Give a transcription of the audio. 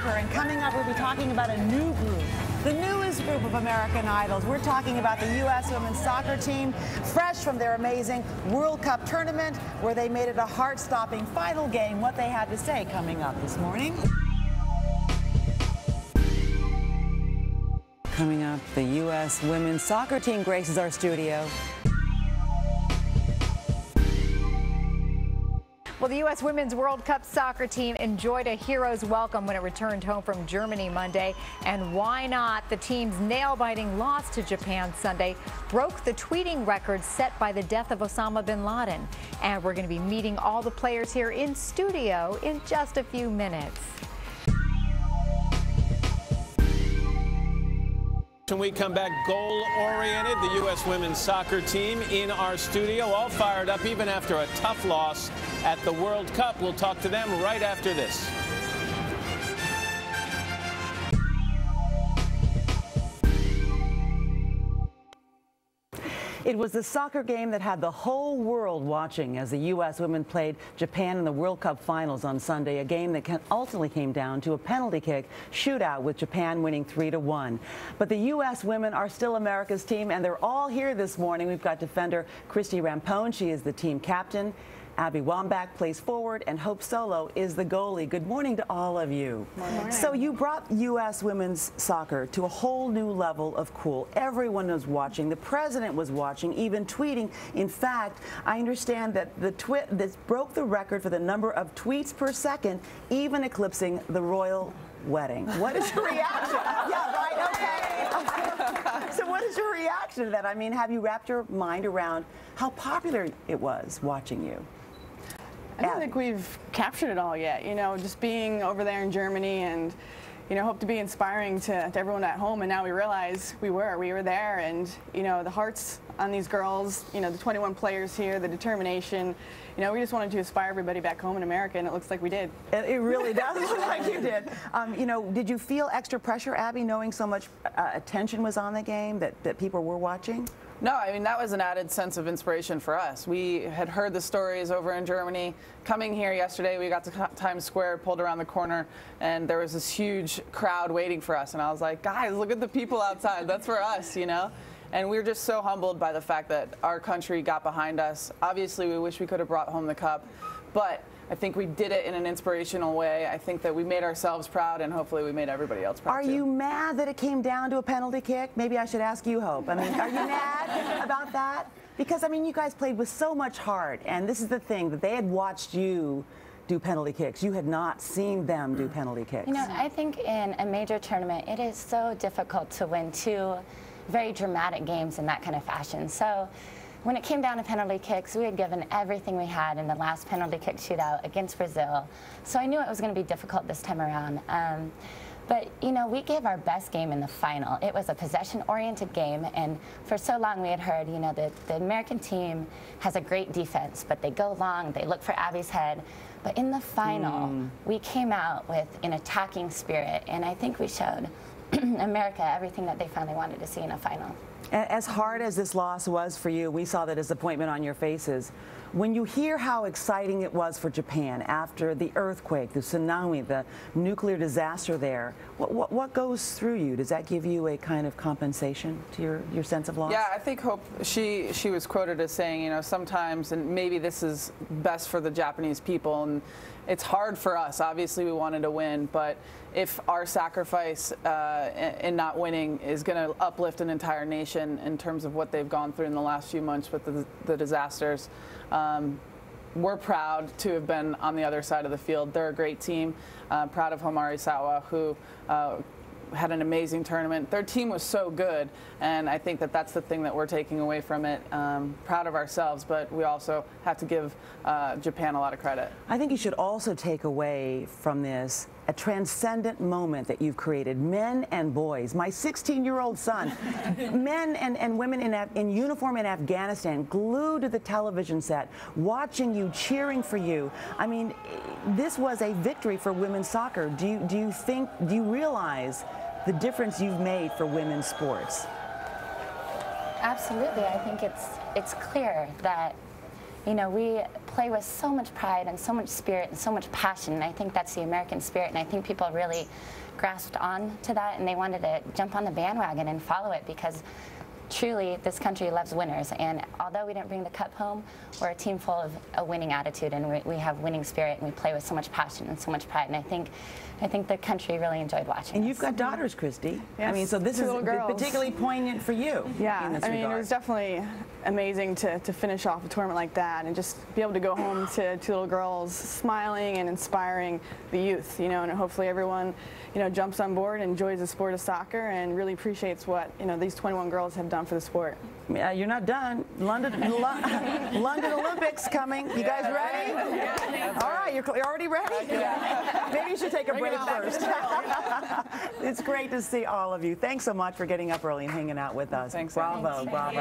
soccer, and coming up we'll be talking about a new group, the newest group of American Idols. We're talking about the U.S. women's soccer team, fresh from their amazing World Cup tournament where they made it a heart-stopping final game. What they had to say coming up this morning. Coming up, the U.S. women's soccer team graces our studio. Well, the U.S. Women's World Cup soccer team enjoyed a hero's welcome when it returned home from Germany Monday. And why not? The team's nail-biting loss to Japan Sunday broke the tweeting record set by the death of Osama bin Laden. And we're going to be meeting all the players here in studio in just a few minutes. When we come back, goal-oriented, the U.S. women's soccer team in our studio, all fired up even after a tough loss at the World Cup. We'll talk to them right after this. It was the soccer game that had the whole world watching as the U.S. women played Japan in the World Cup finals on Sunday, a game that ultimately came down to a penalty kick shootout with Japan winning 3-1. But the U.S. women are still America's team, and they're all here this morning. We've got defender Christy Rampone. She is the team captain. Abby Wambach plays forward, and Hope Solo is the goalie. Good morning to all of you. Good morning. So you brought U.S. women's soccer to a whole new level of cool. Everyone was watching. The president was watching, even tweeting. In fact, I understand that this broke the record for the number of tweets per second, even eclipsing the royal wedding. What is your reaction? Yeah, right, okay. So what is your reaction to that? I mean, have you wrapped your mind around how popular it was watching you? I don't think we've captured it all yet. You know, just being over there in Germany and, you know, hope to be inspiring to everyone at home. And now we realize we were there, and, you know, the hearts on these girls, you know, the 21 players here, the determination. You know, we just wanted to inspire everybody back home in America, and it looks like we did. It really does look like you did. You know, did you feel extra pressure, Abby, knowing so much attention was on the game, that people were watching? No, I mean, that was an added sense of inspiration for us. We had heard the stories over in Germany. Coming here yesterday, we got to Times Square, pulled around the corner, and there was this huge crowd waiting for us. And I was like, guys, look at the people outside. That's for us, you know? And we were just so humbled by the fact that our country got behind us. Obviously, we wish we could have brought home the cup, but I think we did it in an inspirational way. I think that we made ourselves proud, and hopefully we made everybody else proud. Are you mad that it came down to a penalty kick? Maybe I should ask you, Hope. I mean, are you mad about that? Because, I mean, you guys played with so much heart, and this is the thing, that they had watched you do penalty kicks. You had not seen them do penalty kicks. You know, I think in a major tournament, it is so difficult to win two very dramatic games in that kind of fashion. So when it came down to penalty kicks, we had given everything we had in the last penalty kick shootout against Brazil. So I knew it was going to be difficult this time around. But, you know, we gave our best game in the final. It was a possession-oriented game, and for so long we had heard, you know, that the American team has a great defense, but they go long, they look for Abby's head. But in the final, we came out with an attacking spirit, and I think we showed America everything that they finally wanted to see in a final. As hard as this loss was for you, we saw the disappointment on your faces. When you hear how exciting it was for Japan after the earthquake, the tsunami, the nuclear disaster there, what goes through you? Does that give you a kind of compensation to your sense of loss? Yeah, I think Hope, she was quoted as saying, you know, sometimes, and maybe this is best for the Japanese people, and it's hard for us. Obviously, we wanted to win, but if our sacrifice in not winning is going to uplift an entire nation in terms of what they've gone through in the last few months with the disasters, we're proud to have been on the other side of the field. They're a great team. Proud of Homari Sawa, who had an amazing tournament. Their team was so good, and I think that that's the thing that we're taking away from it. Proud of ourselves, but we also have to give Japan a lot of credit. I think you should also take away from this a transcendent moment that you've created. Men and boys, my 16-year-old son, men and women in uniform in Afghanistan, glued to the television set, watching you, cheering for you. I mean, this was a victory for women's soccer. Do you realize the difference you've made for women's sports? Absolutely. I think it's clear that you know, we play with so much pride and so much spirit and so much passion, and I think that's the American spirit, and I think people really grasped on to that, and they wanted to jump on the bandwagon and follow it, because truly this country loves winners, and although we didn't bring the cup home, we're a team full of a winning attitude, and we have winning spirit, and we play with so much passion and so much pride, and I think the country really enjoyed watching. And you've got daughters, Christy. Yes, I mean, so this is particularly poignant for you. Yeah, in this I mean, regard. it was definitely amazing to finish off a tournament like that and just be able to go home to two little girls smiling and inspiring the youth, you know, and hopefully everyone, you know, jumps on board and enjoys the sport of soccer and really appreciates what, you know, these 21 girls have done for the sport. Yeah, you're not done. London Olympics coming. You guys ready? All right, you're already ready? Maybe you should take a break first. It's great to see all of you. Thanks so much for getting up early and hanging out with us. Thanks. Bravo, bravo.